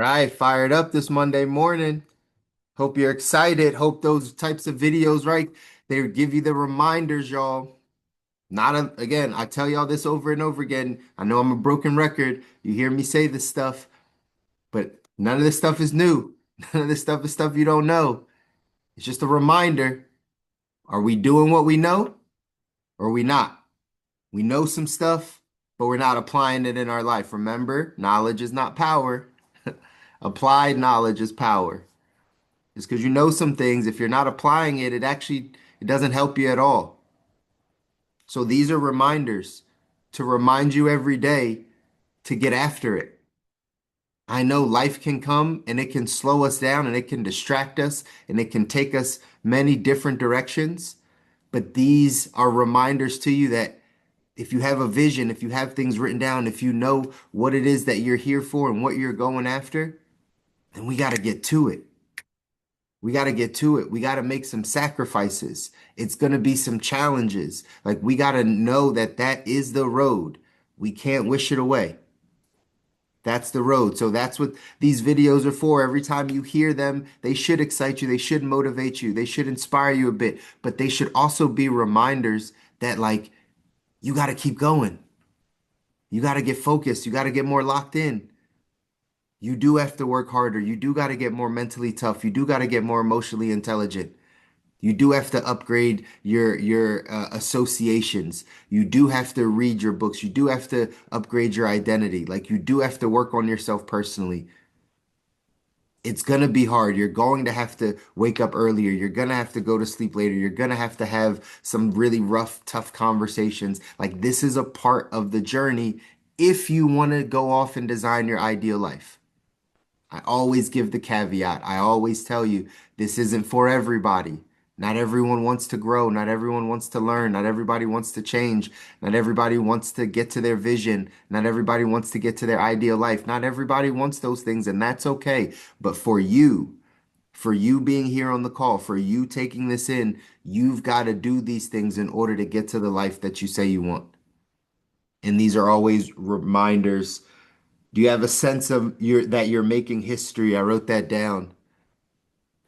Right, fired up this Monday morning. Hope you're excited. Hope those types of videos, right? They give you the reminders, y'all. Again, I tell y'all this over and over again. I know I'm a broken record. You hear me say this stuff, but none of this stuff is new. None of this stuff is stuff you don't know. It's just a reminder. Are we doing what we know or are we not? We know some stuff, but we're not applying it in our life. Remember, knowledge is not power. Applied knowledge is power. Just because you know some things, if you're not applying it, it doesn't help you at all. So these are reminders to remind you every day to get after it. I know life can come and it can slow us down and it can distract us and it can take us many different directions. But these are reminders to you that if you have a vision, if you have things written down, if you know what it is that you're here for and what you're going after, then we got to get to it. We got to get to it. We got to make some sacrifices. It's going to be some challenges. Like we got to know that that is the road. We can't wish it away. That's the road. So that's what these videos are for. Every time you hear them, they should excite you. They should motivate you. They should inspire you a bit, but they should also be reminders that like you got to keep going. You got to get focused. You got to get more locked in. You do have to work harder. You do got to get more mentally tough. You do got to get more emotionally intelligent. You do have to upgrade your associations. You do have to read your books. You do have to upgrade your identity. Like you do have to work on yourself personally. It's gonna be hard. You're going to have to wake up earlier. You're gonna have to go to sleep later. You're gonna have to have some really rough, tough conversations. Like this is a part of the journey if you want to go off and design your ideal life. I always give the caveat. I always tell you this isn't for everybody. Not everyone wants to grow. Not everyone wants to learn. Not everybody wants to change. Not everybody wants to get to their vision. Not everybody wants to get to their ideal life. Not everybody wants those things, and that's okay. But for you being here on the call, for you taking this in, you've got to do these things in order to get to the life that you say you want. And these are always reminders. Do you have a sense of that you're making history? I wrote that down.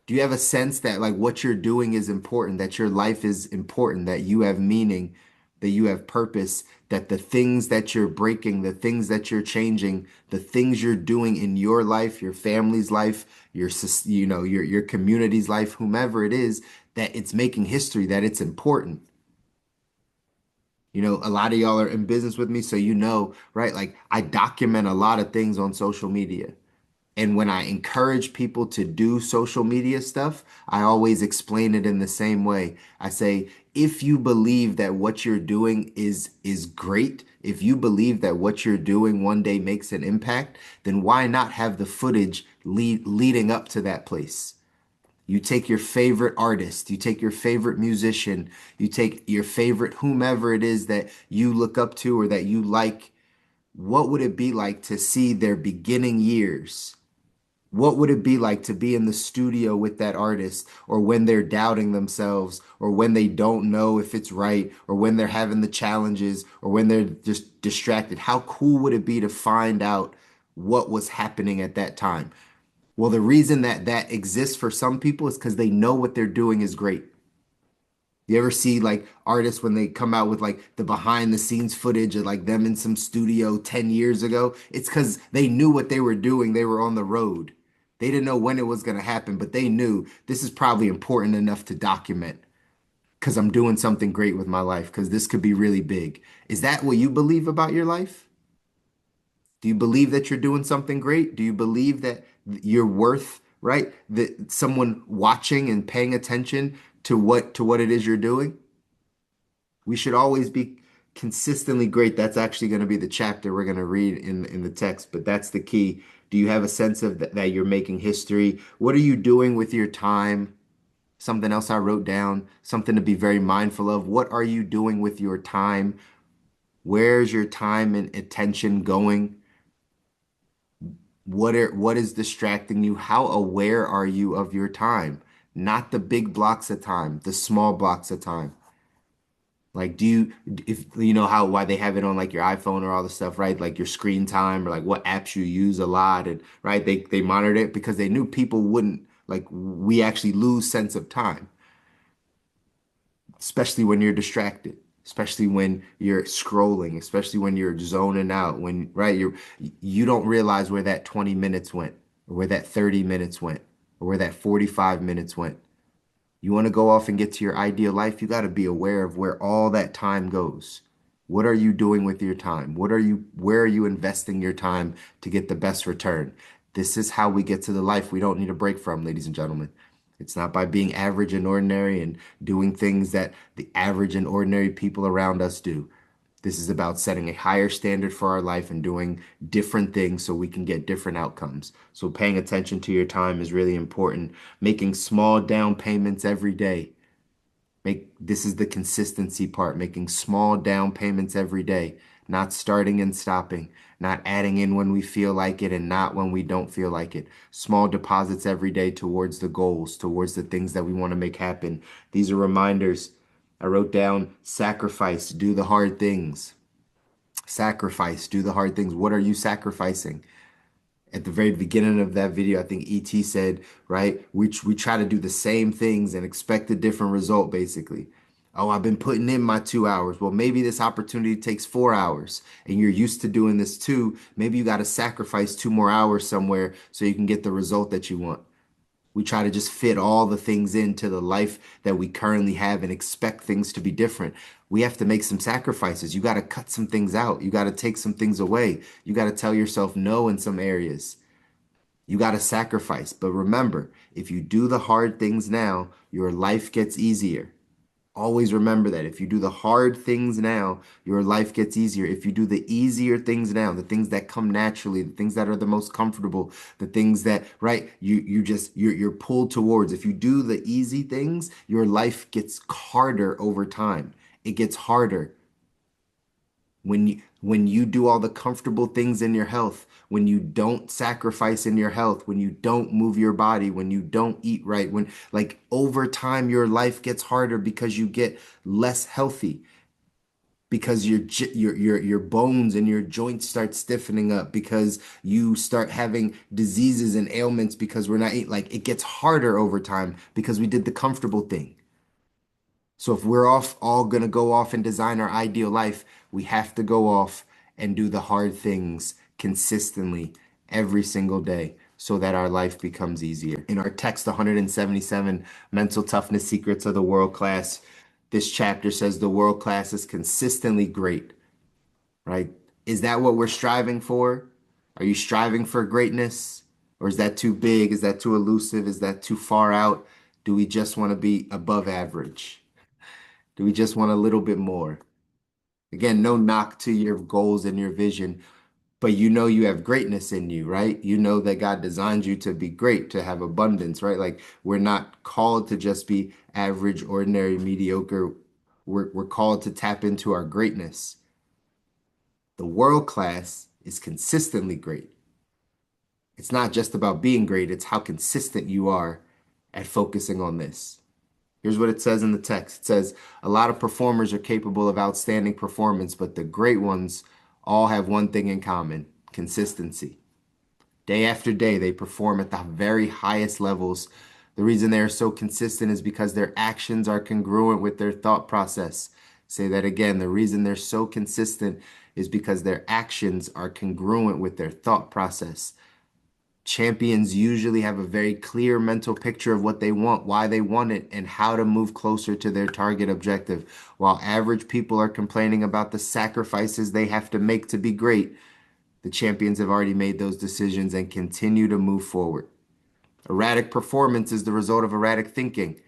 Do you have a sense that like what you're doing is important, that your life is important, that you have meaning, that you have purpose, that the things that you're breaking, the things that you're changing, the things you're doing in your life, your family's life, your community's life, whomever it is, that it's making history, that it's important. A lot of y'all are in business with me, so you know, right? Like I document a lot of things on social media. And when I encourage people to do social media stuff, I always explain it in the same way. I say, if you believe that what you're doing is great, if you believe that what you're doing one day makes an impact, then why not have the footage leading up to that place? You take your favorite artist, you take your favorite musician, you take your favorite whomever it is that you look up to or that you like. What would it be like to see their beginning years? What would it be like to be in the studio with that artist, or when they're doubting themselves, or when they don't know if it's right, or when they're having the challenges, or when they're just distracted? How cool would it be to find out what was happening at that time? Well, the reason that that exists for some people is because they know what they're doing is great. You ever see like artists when they come out with like the behind the scenes footage of like them in some studio 10 years ago? It's because they knew what they were doing. They were on the road. They didn't know when it was going to happen, but they knew this is probably important enough to document because I'm doing something great with my life because this could be really big. Is that what you believe about your life? Do you believe that you're doing something great? Do you believe that you're worth, right? That someone watching and paying attention to what it is you're doing? We should always be consistently great. That's actually going to be the chapter we're going to read in the text, but that's the key. Do you have a sense of that you're making history? What are you doing with your time? Something else I wrote down, something to be very mindful of. What are you doing with your time? Where's your time and attention going? What is distracting you? How aware are you of your time? Not the big blocks of time, the small blocks of time. Like, do you, if you know how, why they have it on like your iPhone or all the stuff, right? Like your screen time or like what apps you use a lot and right? They monitored it because they knew people wouldn't like we actually lose sense of time, especially when you're distracted, especially when you're scrolling, especially when you're zoning out, when right, you don't realize where that 20 minutes went, or where that 30 minutes went, or where that 45 minutes went. You want to go off and get to your ideal life, you got to be aware of where all that time goes. What are you doing with your time? Where are you investing your time to get the best return? This is how we get to the life we don't need a break from, ladies and gentlemen. It's not by being average and ordinary and doing things that the average and ordinary people around us do. This is about setting a higher standard for our life and doing different things so we can get different outcomes. So paying attention to your time is really important. Making small down payments every day. Make this is the consistency part, making small down payments every day, not starting and stopping, not adding in when we feel like it and not when we don't feel like it. Small deposits every day towards the goals, towards the things that we want to make happen. These are reminders. I wrote down sacrifice, do the hard things. Sacrifice, do the hard things. What are you sacrificing? At the very beginning of that video, I think ET said, right, we try to do the same things and expect a different result, basically. Oh, I've been putting in my 2 hours. Well, maybe this opportunity takes 4 hours and you're used to doing this too. Maybe you got to sacrifice 2 more hours somewhere so you can get the result that you want. We try to just fit all the things into the life that we currently have and expect things to be different. We have to make some sacrifices. You got to cut some things out. You got to take some things away. You got to tell yourself no in some areas. You got to sacrifice. But remember, if you do the hard things now, your life gets easier. Always remember that. If you do the hard things now, your life gets easier. If you do the easier things now, the things that come naturally, the things that are the most comfortable, the things that, right, you're pulled towards. If you do the easy things, your life gets harder over time. It gets harder. When you do all the comfortable things in your health, when you don't sacrifice in your health, when you don't move your body, when you don't eat right, when like over time your life gets harder because you get less healthy, because your bones and your joints start stiffening up, because you start having diseases and ailments because we're not eating. Like it gets harder over time because we did the comfortable thing. So if we're off all gonna go off and design our ideal life, we have to go off and do the hard things consistently every single day so that our life becomes easier. In our text 177 Mental Toughness Secrets of the World Class, this chapter says the world class is consistently great, right? Is that what we're striving for? Are you striving for greatness? Or is that too big? Is that too elusive? Is that too far out? Do we just want to be above average? Do we just want a little bit more? Again, no knock to your goals and your vision, but you know you have greatness in you, right? You know that God designed you to be great, to have abundance, right? Like we're not called to just be average, ordinary, mediocre. We're called to tap into our greatness. The world class is consistently great. It's not just about being great, it's how consistent you are at focusing on this. Here's what it says in the text. It says, a lot of performers are capable of outstanding performance, but the great ones all have one thing in common: consistency. Day after day, they perform at the very highest levels. The reason they are so consistent is because their actions are congruent with their thought process. Say that again. The reason they're so consistent is because their actions are congruent with their thought process. Champions usually have a very clear mental picture of what they want, why they want it, and how to move closer to their target objective. While average people are complaining about the sacrifices they have to make to be great, the champions have already made those decisions and continue to move forward. Erratic performance is the result of erratic thinking.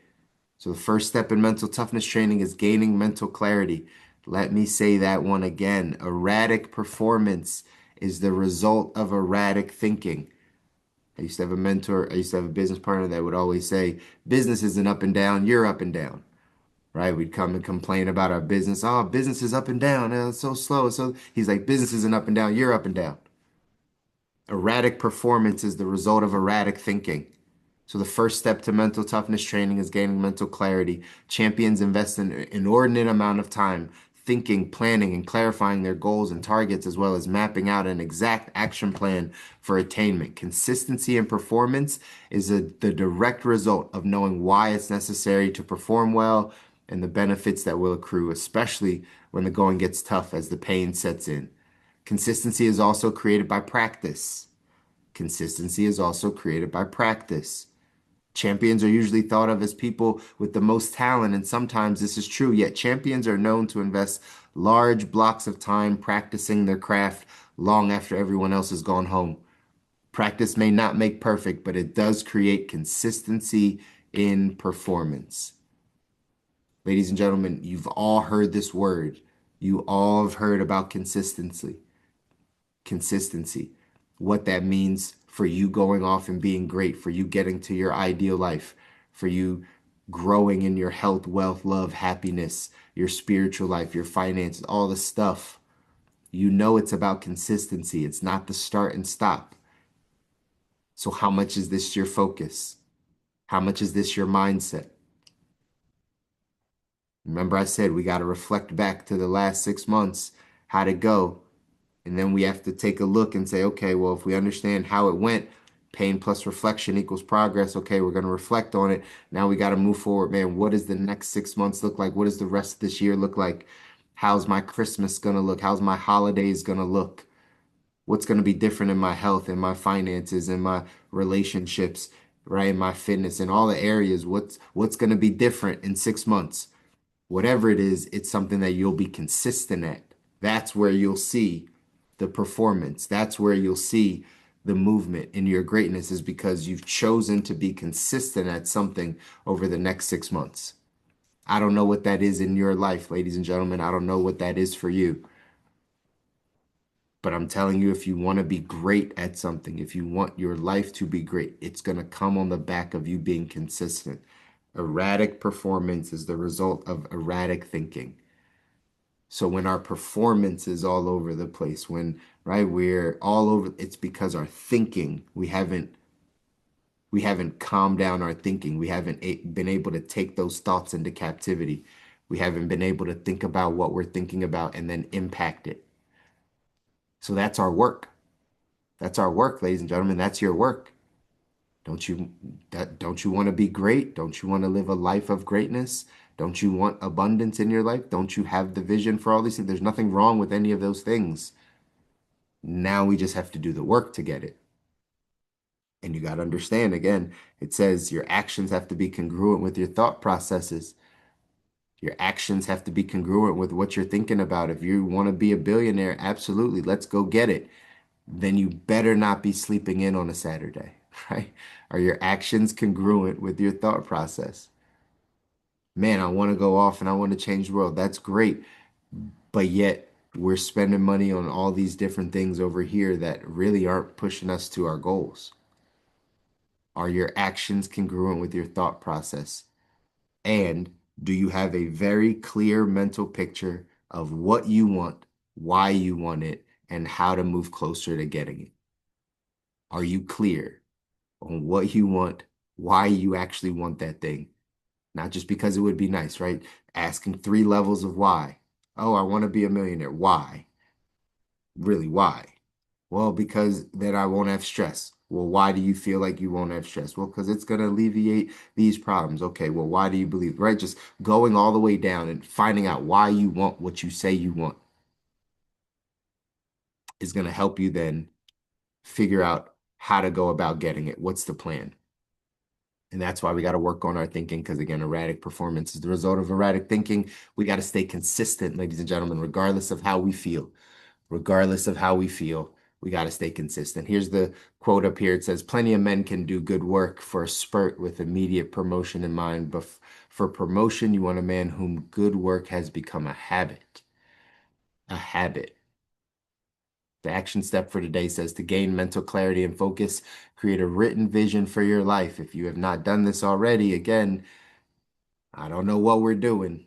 So the first step in mental toughness training is gaining mental clarity. Let me say that one again. Erratic performance is the result of erratic thinking. I used to have a mentor, I used to have a business partner that would always say, business isn't up and down, you're up and down. Right? We'd come and complain about our business. Oh, business is up and down. It's so slow. So he's like, business isn't up and down, you're up and down. Erratic performance is the result of erratic thinking. So the first step to mental toughness training is gaining mental clarity. Champions invest an inordinate amount of time thinking, planning, and clarifying their goals and targets, as well as mapping out an exact action plan for attainment. Consistency in performance is the direct result of knowing why it's necessary to perform well and the benefits that will accrue, especially when the going gets tough as the pain sets in. Consistency is also created by practice. Consistency is also created by practice. Champions are usually thought of as people with the most talent, and sometimes this is true, yet champions are known to invest large blocks of time practicing their craft long after everyone else has gone home. Practice may not make perfect, but it does create consistency in performance. Ladies and gentlemen, you've all heard this word. You all have heard about consistency. Consistency, what that means for you going off and being great, for you getting to your ideal life, for you growing in your health, wealth, love, happiness, your spiritual life, your finances, all the stuff. You know it's about consistency. It's not the start and stop. So, how much is this your focus? How much is this your mindset? Remember, I said we got to reflect back to the last 6 months. How'd it go? And then we have to take a look and say, okay, well, if we understand how it went, pain plus reflection equals progress. Okay, we're going to reflect on it. Now we got to move forward, man. What does the next 6 months look like? What does the rest of this year look like? How's my Christmas going to look? How's my holidays going to look? What's going to be different in my health and my finances and my relationships, right? And my fitness and all the areas. What's going to be different in 6 months? Whatever it is, it's something that you'll be consistent at. That's where you'll see the performance. That's where you'll see the movement in your greatness is because you've chosen to be consistent at something over the next 6 months. I don't know what that is in your life, ladies and gentlemen. I don't know what that is for you. But I'm telling you, if you want to be great at something, if you want your life to be great, it's going to come on the back of you being consistent. Erratic performance is the result of erratic thinking. So when our performance is all over the place, when right we're all over, it's because our thinking, we haven't calmed down our thinking. We haven't been able to take those thoughts into captivity. We haven't been able to think about what we're thinking about and then impact it. So that's our work. That's our work, ladies and gentlemen. That's your work. Don't you don't you want to be great? Don't you want to live a life of greatness? Don't you want abundance in your life? Don't you have the vision for all these things? There's nothing wrong with any of those things. Now we just have to do the work to get it. And you got to understand again, it says your actions have to be congruent with your thought processes. Your actions have to be congruent with what you're thinking about. If you want to be a billionaire, absolutely, let's go get it. Then you better not be sleeping in on a Saturday, right? Are your actions congruent with your thought process? Man, I want to go off and I want to change the world. That's great. But yet we're spending money on all these different things over here that really aren't pushing us to our goals. Are your actions congruent with your thought process? And do you have a very clear mental picture of what you want, why you want it, and how to move closer to getting it? Are you clear on what you want, why you actually want that thing? Not just because it would be nice, right? Asking 3 levels of why. Oh, I want to be a millionaire. Why? Really, why? Well, because then I won't have stress. Well, why do you feel like you won't have stress? Well, because it's going to alleviate these problems. Okay, well, why do you believe, right? Just going all the way down and finding out why you want what you say you want is going to help you then figure out how to go about getting it. What's the plan? And that's why we got to work on our thinking because, again, erratic performance is the result of erratic thinking. We got to stay consistent, ladies and gentlemen, regardless of how we feel. Regardless of how we feel, we got to stay consistent. Here's the quote up here. It says, plenty of men can do good work for a spurt with immediate promotion in mind, but for promotion, you want a man whom good work has become a habit. A habit. The action step for today says to gain mental clarity and focus, create a written vision for your life. If you have not done this already, again, I don't know what we're doing.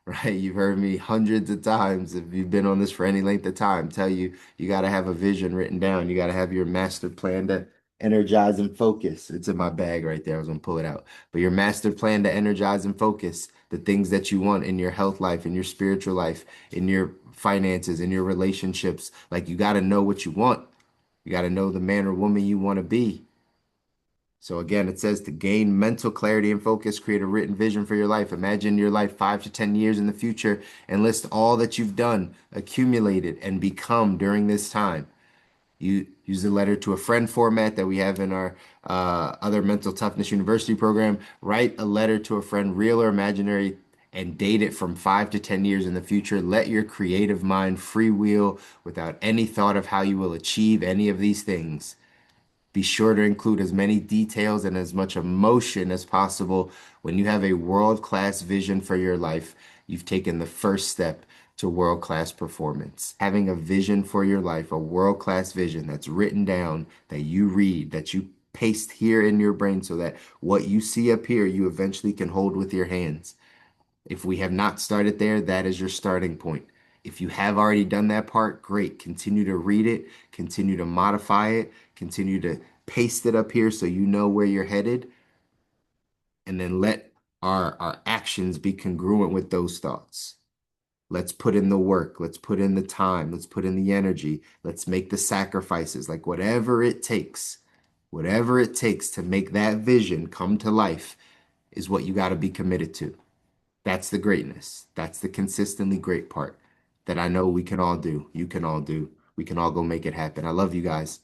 Right? You've heard me hundreds of times, if you've been on this for any length of time, tell you you got to have a vision written down. You got to have your master plan Energize and focus. It's in my bag right there. I was gonna pull it out. But your master plan to energize and focus the things that you want in your health life, in your spiritual life, in your finances, in your relationships. Like you got to know what you want. You got to know the man or woman you want to be. So again, it says to gain mental clarity and focus, create a written vision for your life. Imagine your life 5 to 10 years in the future and list all that you've done, accumulated, and become during this time. You use the letter to a friend format that we have in our other Mental Toughness University program. Write a letter to a friend, real or imaginary, and date it from 5 to 10 years in the future. Let your creative mind freewheel without any thought of how you will achieve any of these things. Be sure to include as many details and as much emotion as possible. When you have a world-class vision for your life, you've taken the first step to world-class performance. Having a vision for your life, a world-class vision that's written down, that you read, that you paste here in your brain so that what you see up here, you eventually can hold with your hands. If we have not started there, that is your starting point. If you have already done that part, great. Continue to read it, continue to modify it, continue to paste it up here so you know where you're headed, and then let our actions be congruent with those thoughts. Let's put in the work, let's put in the time, let's put in the energy, let's make the sacrifices, like whatever it takes to make that vision come to life is what you got to be committed to. That's the greatness. That's the consistently great part that I know we can all do. You can all do. We can all go make it happen. I love you guys.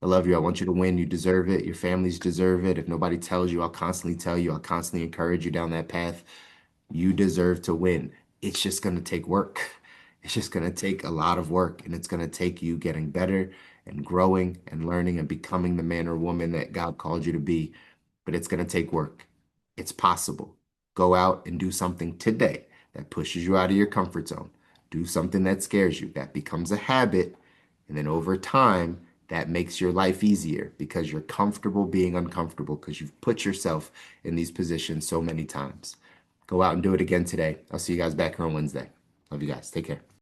I love you. I want you to win. You deserve it. Your families deserve it. If nobody tells you, I'll constantly tell you. I'll constantly encourage you down that path. You deserve to win. It's just going to take work. It's just going to take a lot of work, and it's going to take you getting better and growing and learning and becoming the man or woman that God called you to be. But it's going to take work. It's possible. Go out and do something today that pushes you out of your comfort zone. Do something that scares you. That becomes a habit. And then over time, that makes your life easier because you're comfortable being uncomfortable because you've put yourself in these positions so many times. Go out and do it again today. I'll see you guys back here on Wednesday. Love you guys. Take care.